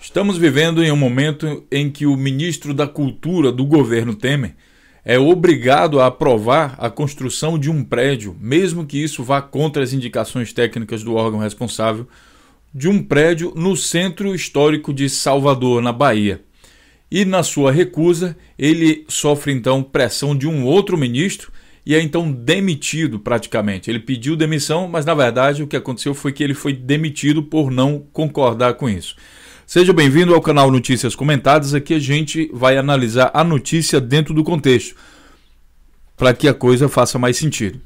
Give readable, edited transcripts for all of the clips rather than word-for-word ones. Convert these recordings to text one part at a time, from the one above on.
Estamos vivendo em um momento em que o ministro da Cultura do governo Temer é obrigado a aprovar a construção de um prédio, mesmo que isso vá contra as indicações técnicas do órgão responsável, de um prédio no centro histórico de Salvador, na Bahia. E na sua recusa, ele sofre então pressão de um outro ministro e é então demitido praticamente. Ele pediu demissão, mas na verdade o que aconteceu foi que ele foi demitido por não concordar com isso. Seja bem-vindo ao canal Notícias Comentadas. Aqui a gente vai analisar a notícia dentro do contexto, para que a coisa faça mais sentido.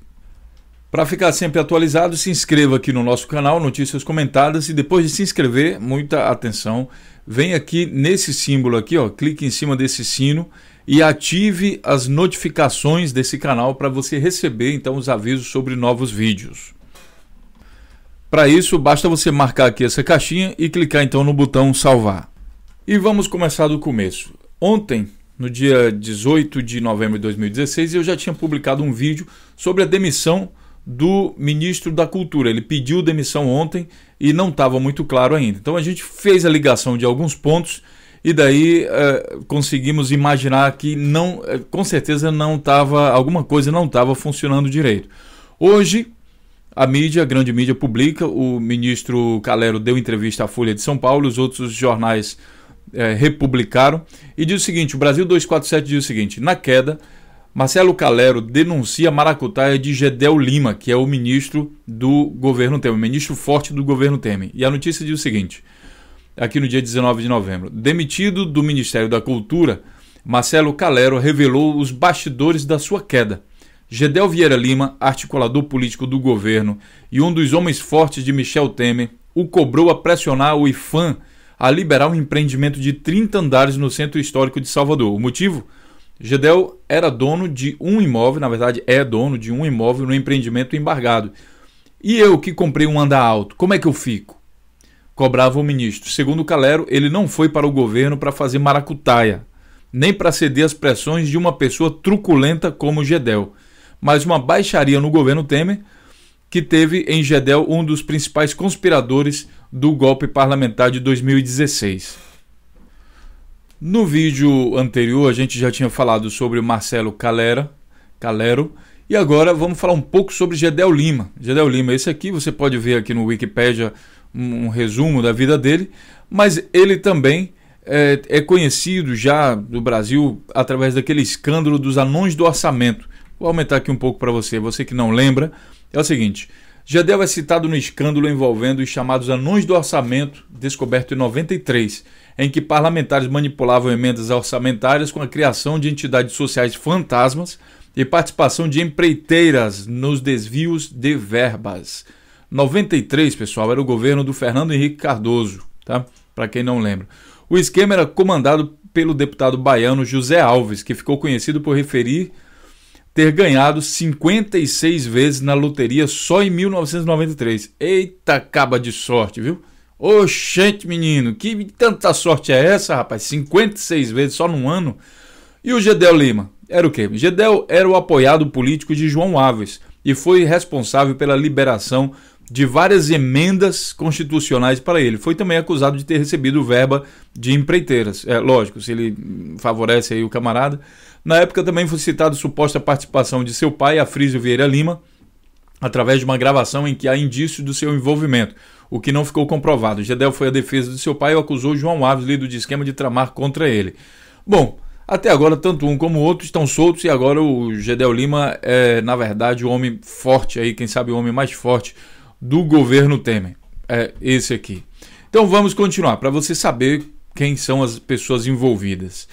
Para ficar sempre atualizado, se inscreva aqui no nosso canal Notícias Comentadas e depois de se inscrever, muita atenção, vem aqui nesse símbolo aqui, ó, clique em cima desse sino e ative as notificações desse canal para você receber então os avisos sobre novos vídeos. Para isso, basta você marcar aqui essa caixinha e clicar então no botão salvar. E vamos começar do começo. Ontem, no dia 18 de novembro de 2016, eu já tinha publicado um vídeo sobre a demissão do ministro da Cultura. Ele pediu demissão ontem e não estava muito claro ainda. Então a gente fez a ligação de alguns pontos e daí conseguimos imaginar que não, com certeza não estava, alguma coisa não estava funcionando direito. Hoje a grande mídia publica, o ministro Calero deu entrevista à Folha de São Paulo, os outros jornais republicaram e diz o seguinte: o Brasil 247 diz o seguinte: na queda, Marcelo Calero denuncia a maracutaia de Gedel Lima, que é o ministro do governo Temer, ministro forte do governo Temer. E a notícia diz o seguinte, aqui no dia 19 de novembro: demitido do Ministério da Cultura, Marcelo Calero revelou os bastidores da sua queda. Gedel Vieira Lima, articulador político do governo e um dos homens fortes de Michel Temer, o cobrou a pressionar o IPHAN a liberar um empreendimento de 30 andares no centro histórico de Salvador. O motivo? Gedel era dono de um imóvel, na verdade é dono de um imóvel no empreendimento embargado. E eu que comprei um andar alto, como é que eu fico? Cobrava o ministro. Segundo Calero, ele não foi para o governo para fazer maracutaia, nem para ceder às pressões de uma pessoa truculenta como Gedel, mas uma baixaria no governo Temer, que teve em Gedel um dos principais conspiradores do golpe parlamentar de 2016. No vídeo anterior a gente já tinha falado sobre o Marcelo Calero e agora vamos falar um pouco sobre Gedel Lima. Gedel Lima, esse aqui você pode ver aqui no Wikipedia um resumo da vida dele, mas ele também é conhecido já no Brasil através daquele escândalo dos anões do orçamento. Vou aumentar aqui um pouco para você que não lembra. É o seguinte: Gedel é citado no escândalo envolvendo os chamados anões do orçamento, descoberto em 93, em que parlamentares manipulavam emendas orçamentárias com a criação de entidades sociais fantasmas e participação de empreiteiras nos desvios de verbas. 93, pessoal, era o governo do Fernando Henrique Cardoso, tá? Para quem não lembra. O esquema era comandado pelo deputado baiano José Alves, que ficou conhecido por referir ter ganhado 56 vezes na loteria só em 1993. Eita caba de sorte, viu? Oxente, menino, que tanta sorte é essa, rapaz? 56 vezes só num ano. E o Gedel Lima? Era o quê? Gedel era o apoiado político de João Alves e foi responsável pela liberação de várias emendas constitucionais para ele. Foi também acusado de ter recebido verba de empreiteiras. É lógico, se ele favorece aí o camarada. Na época também foi citada suposta participação de seu pai, Afrísio Vieira Lima, através de uma gravação em que há indícios do seu envolvimento, o que não ficou comprovado. Gedel foi à defesa de seu pai e acusou João Alves, líder de esquema, de tramar contra ele. Bom, até agora tanto um como o outro estão soltos e agora o Gedel Lima é, na verdade, o homem forte aí, quem sabe o homem mais forte do governo Temer. É esse aqui. Então vamos continuar, para você saber quem são as pessoas envolvidas.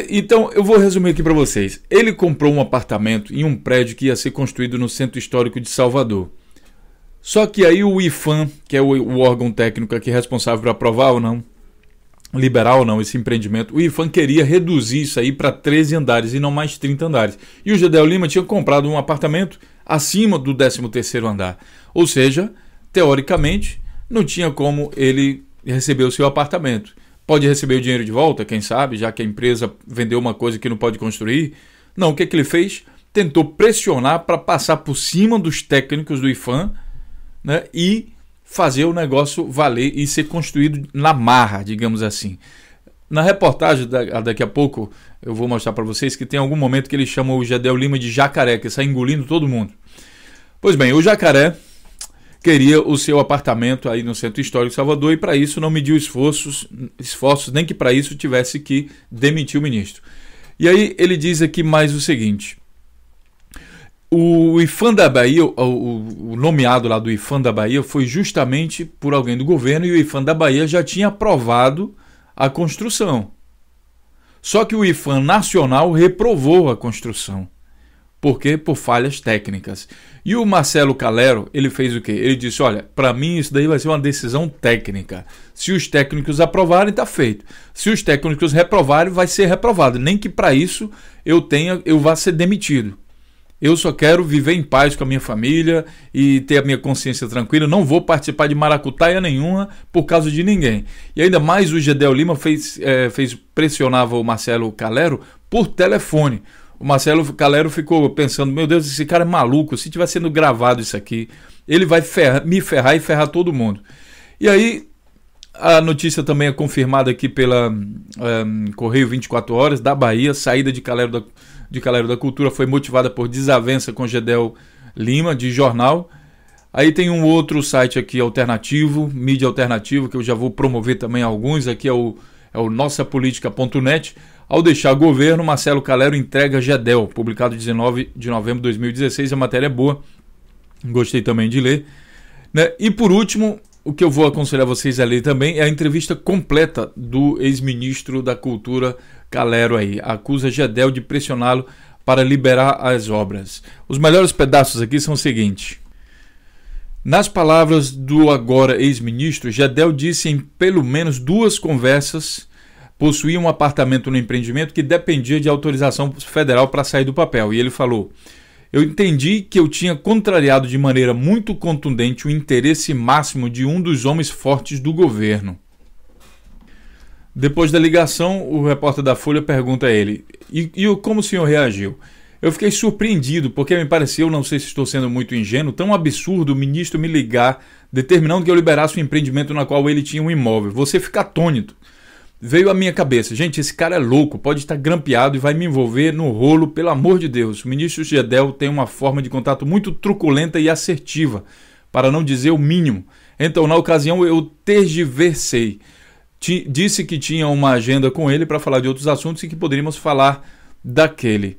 Então eu vou resumir aqui para vocês. Ele comprou um apartamento em um prédio que ia ser construído no centro histórico de Salvador. Só que aí o IPHAN, que é o órgão técnico aqui responsável por aprovar ou não, liberar ou não esse empreendimento, o IPHAN queria reduzir isso aí para 13 andares e não mais 30 andares. E o Gedel Lima tinha comprado um apartamento acima do 13º andar. Ou seja, teoricamente, não tinha como ele receber o seu apartamento. Pode receber o dinheiro de volta, quem sabe, já que a empresa vendeu uma coisa que não pode construir. Não, o que ele fez? Tentou pressionar para passar por cima dos técnicos do IPHAN, né, e fazer o negócio valer e ser construído na marra, digamos assim. Na reportagem, daqui a pouco, eu vou mostrar para vocês que tem algum momento que ele chama o Gedel Lima de jacaré, que sai engolindo todo mundo. Pois bem, o jacaré queria o seu apartamento aí no Centro Histórico de Salvador e para isso não mediu esforços, nem que para isso tivesse que demitir o ministro. E aí ele diz aqui mais o seguinte: o IPHAN da Bahia, o nomeado lá do IPHAN da Bahia foi justamente por alguém do governo e o IPHAN da Bahia já tinha aprovado a construção. Só que o IPHAN nacional reprovou a construção. Por quê? Por falhas técnicas. E o Marcelo Calero, ele fez o quê? Ele disse, olha, para mim isso daí vai ser uma decisão técnica. Se os técnicos aprovarem, está feito. Se os técnicos reprovarem, vai ser reprovado. Nem que para isso eu vá ser demitido. Eu só quero viver em paz com a minha família e ter a minha consciência tranquila. Não vou participar de maracutaia nenhuma por causa de ninguém. E ainda mais o Gedel Lima pressionava o Marcelo Calero por telefone. O Marcelo Calero ficou pensando, meu Deus, esse cara é maluco, se estiver sendo gravado isso aqui, ele vai me ferrar e ferrar todo mundo. E aí, a notícia também é confirmada aqui pela Correio 24 Horas, da Bahia, saída de Calero da Cultura foi motivada por desavença com Gedel Lima, de jornal. Aí tem um outro site aqui alternativo, mídia alternativo, que eu já vou promover também alguns, aqui é o nossapolitica.net. Ao deixar o governo, Marcelo Calero entrega Gedel, publicado 19 de novembro de 2016, a matéria é boa, gostei também de ler. Né? E por último, o que eu vou aconselhar vocês a ler também é a entrevista completa do ex-ministro da Cultura Calero aí, acusa Gedel de pressioná-lo para liberar as obras. Os melhores pedaços aqui são os seguintes. Nas palavras do agora ex-ministro, Gedel disse em pelo menos 2 conversas possuía um apartamento no empreendimento que dependia de autorização federal para sair do papel. E ele falou, eu entendi que eu tinha contrariado de maneira muito contundente o interesse máximo de um dos homens fortes do governo. Depois da ligação, o repórter da Folha pergunta a ele, e como o senhor reagiu? Eu fiquei surpreendido, porque me pareceu, não sei se estou sendo muito ingênuo, tão absurdo o ministro me ligar, determinando que eu liberasse um empreendimento na qual ele tinha um imóvel. Você fica atônito. Veio à minha cabeça, gente, esse cara é louco, pode estar grampeado e vai me envolver no rolo, pelo amor de Deus. O ministro Gedel tem uma forma de contato muito truculenta e assertiva, para não dizer o mínimo. Então, na ocasião, eu tergiversei. Disse que tinha uma agenda com ele para falar de outros assuntos e que poderíamos falar daquele.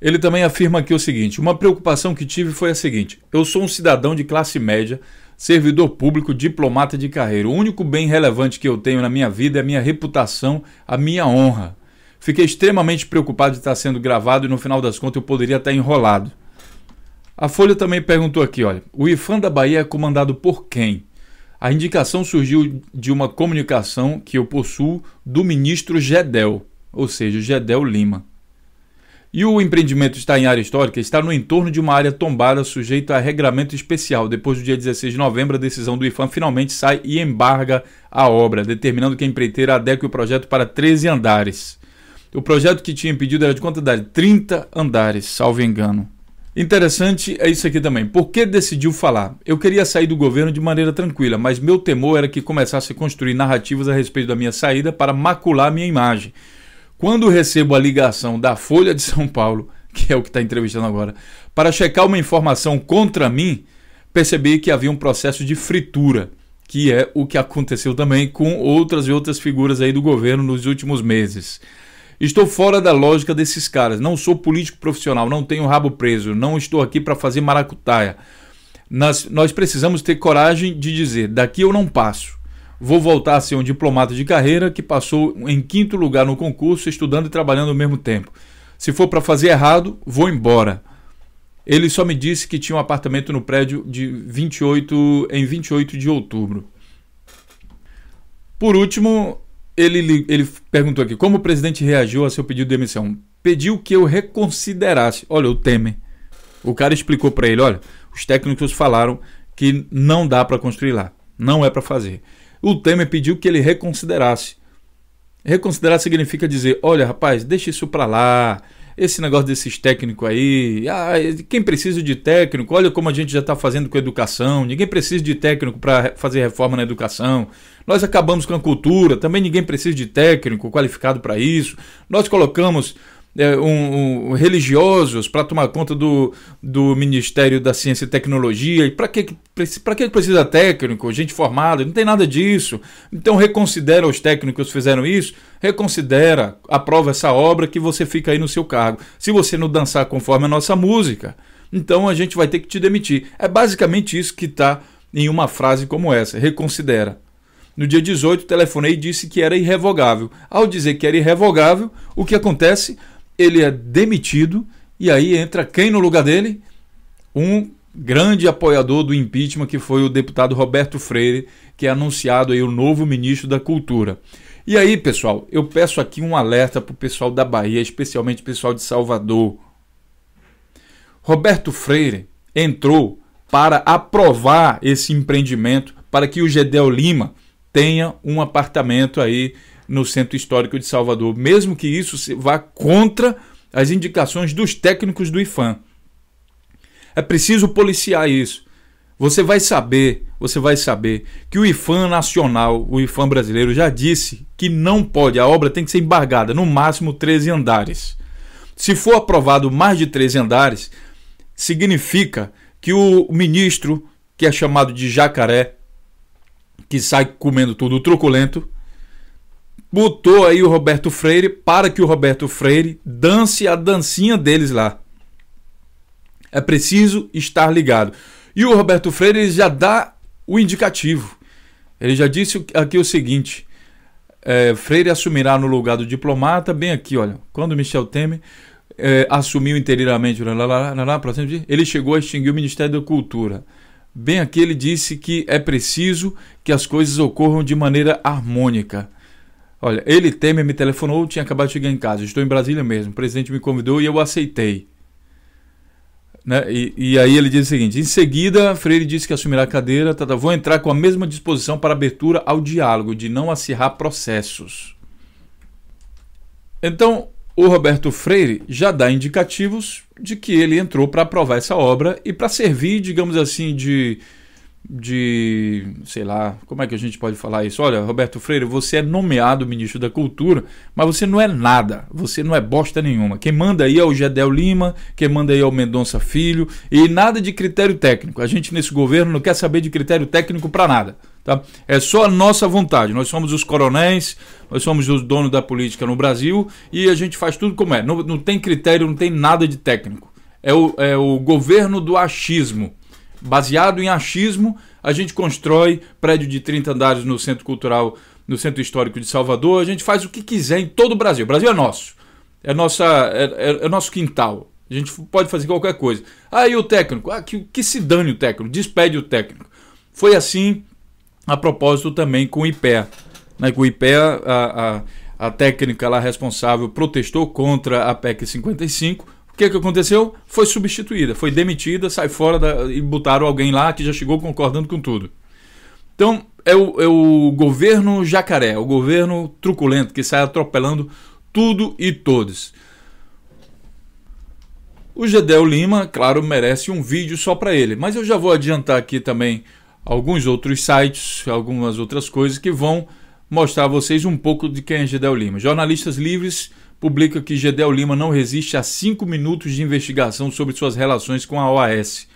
Ele também afirma aqui o seguinte, uma preocupação que tive foi a seguinte, eu sou um cidadão de classe média, servidor público, diplomata de carreira. O único bem relevante que eu tenho na minha vida é a minha reputação, a minha honra. Fiquei extremamente preocupado de estar sendo gravado e no final das contas eu poderia estar enrolado. A Folha também perguntou aqui, olha, o IPHAN da Bahia é comandado por quem? A indicação surgiu de uma comunicação que eu possuo do ministro Gedel, ou seja, Gedel Lima. E o empreendimento está em área histórica, está no entorno de uma área tombada sujeita a regramento especial. Depois do dia 16 de novembro, a decisão do IPHAN finalmente sai e embarga a obra, determinando que a empreiteira adeque o projeto para 13 andares. O projeto que tinha pedido era de quanto andar? 30 andares, salvo engano. Interessante é isso aqui também. Por que decidiu falar? Eu queria sair do governo de maneira tranquila, mas meu temor era que começasse a construir narrativas a respeito da minha saída para macular minha imagem. Quando recebo a ligação da Folha de São Paulo, que é o que está entrevistando agora, para checar uma informação contra mim, percebi que havia um processo de fritura, que é o que aconteceu também com outras e outras figuras aí do governo nos últimos meses. Estou fora da lógica desses caras, não sou político profissional, não tenho rabo preso, não estou aqui para fazer maracutaia. Nós precisamos ter coragem de dizer, daqui eu não passo. Vou voltar a ser um diplomata de carreira que passou em 5º lugar no concurso, estudando e trabalhando ao mesmo tempo. Se for para fazer errado, vou embora. Ele só me disse que tinha um apartamento no prédio em 28 de outubro. Por último, ele perguntou aqui, como o presidente reagiu a seu pedido de demissão? Pediu que eu reconsiderasse. Olha, o Temer. O cara explicou para ele, olha, os técnicos falaram que não dá para construir lá, não é para fazer. O Temer pediu que ele reconsiderasse. Reconsiderar significa dizer, olha rapaz, deixa isso para lá, esse negócio desses técnicos aí, quem precisa de técnico, olha como a gente já está fazendo com a educação, ninguém precisa de técnico para fazer reforma na educação, nós acabamos com a cultura, também ninguém precisa de técnico qualificado para isso, nós colocamos religiosos para tomar conta do Ministério da Ciência e Tecnologia, e para que precisa técnico, gente formada? Não tem nada disso. Então reconsidera os técnicos que fizeram isso, reconsidera, aprova essa obra que você fica aí no seu cargo. Se você não dançar conforme a nossa música, então a gente vai ter que te demitir. É basicamente isso que está em uma frase como essa, reconsidera. No dia 18, telefonei e disse que era irrevogável. Ao dizer que era irrevogável, o que acontece? Ele é demitido e aí entra quem no lugar dele? Um grande apoiador do impeachment, que foi o deputado Roberto Freire, que é anunciado aí o novo ministro da Cultura. E aí, pessoal, eu peço aqui um alerta para o pessoal da Bahia, especialmente o pessoal de Salvador. Roberto Freire entrou para aprovar esse empreendimento para que o Gedel Lima tenha um apartamento aí no Centro Histórico de Salvador, mesmo que isso vá contra as indicações dos técnicos do IPHAN. É preciso policiar isso. Você vai saber que o IPHAN nacional, o IPHAN brasileiro, já disse que não pode, a obra tem que ser embargada, no máximo 13 andares. Se for aprovado mais de 13 andares, significa que o ministro, que é chamado de jacaré, que sai comendo tudo truculento, botou aí o Roberto Freire para que o Roberto Freire dance a dancinha deles lá. É preciso estar ligado. E o Roberto Freire ele já dá o indicativo. Ele já disse aqui o seguinte: Freire assumirá no lugar do diplomata, bem aqui, olha, quando Michel Temer assumiu inteiramente, ele chegou a extinguir o Ministério da Cultura. Bem aqui ele disse que é preciso que as coisas ocorram de maneira harmônica. Olha, Temer me telefonou, tinha acabado de chegar em casa, estou em Brasília mesmo, o presidente me convidou e eu aceitei. Né? E aí ele diz o seguinte: em seguida, Freire disse que assumirá a cadeira, vou entrar com a mesma disposição para abertura ao diálogo, de não acirrar processos. Então, o Roberto Freire já dá indicativos de que ele entrou para aprovar essa obra e para servir, digamos assim, de sei lá, como é que a gente pode falar isso? Olha, Roberto Freire, você é nomeado ministro da Cultura, mas você não é nada, você não é bosta nenhuma. Quem manda aí é o Gedel Lima, quem manda aí é o Mendonça Filho, e nada de critério técnico. A gente nesse governo não quer saber de critério técnico para nada. Tá? É só a nossa vontade. Nós somos os coronéis, nós somos os donos da política no Brasil e a gente faz tudo como é. Não tem critério, não tem nada de técnico. É o governo do achismo. Baseado em achismo, a gente constrói prédio de 30 andares no Centro Cultural, no Centro Histórico de Salvador. A gente faz o que quiser em todo o Brasil. O Brasil é nosso. É nosso quintal. A gente pode fazer qualquer coisa. E o técnico? Que se dane o técnico. Despede o técnico. Foi assim a propósito também com o IPEA. Com o IPEA, a técnica lá responsável protestou contra a PEC 55. O que aconteceu? Foi substituída, foi demitida, sai fora e botaram alguém lá que já chegou concordando com tudo. Então, é o governo jacaré, o governo truculento que sai atropelando tudo e todos. O Gedel Lima, claro, merece um vídeo só para ele, mas eu já vou adiantar aqui também alguns outros sites, algumas outras coisas que vão mostrar a vocês um pouco de quem é Gedel Lima. Jornalistas Livres publica que Gedel Lima não resiste a 5 minutos de investigação sobre suas relações com a OAS.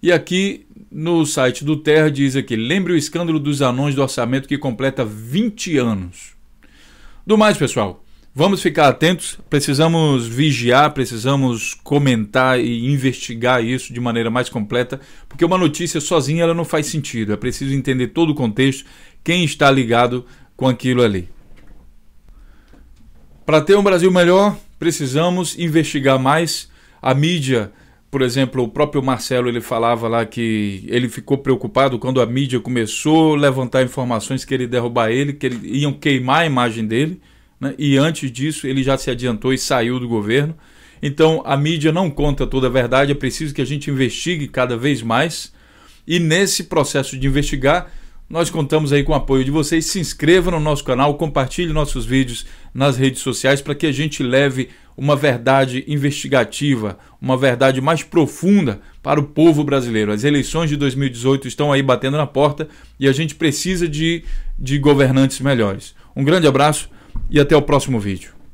E aqui no site do Terra diz aqui: lembre o escândalo dos anões do orçamento que completa 20 anos. Do mais, pessoal, vamos ficar atentos, precisamos vigiar, precisamos comentar e investigar isso de maneira mais completa, porque uma notícia sozinha ela não faz sentido, é preciso entender todo o contexto, quem está ligado com aquilo ali. Para ter um Brasil melhor, precisamos investigar mais. A mídia, por exemplo, o próprio Marcelo ele falava lá que ele ficou preocupado quando a mídia começou a levantar informações que ele derrubar ele, que iam queimar a imagem dele, né? E antes disso ele já se adiantou e saiu do governo. Então a mídia não conta toda a verdade, é preciso que a gente investigue cada vez mais. E nesse processo de investigar, Nós contamos aí com o apoio de vocês. Se inscreva no nosso canal, compartilhe nossos vídeos nas redes sociais para que a gente leve uma verdade investigativa, uma verdade mais profunda para o povo brasileiro. As eleições de 2018 estão aí batendo na porta e a gente precisa de governantes melhores. Um grande abraço e até o próximo vídeo.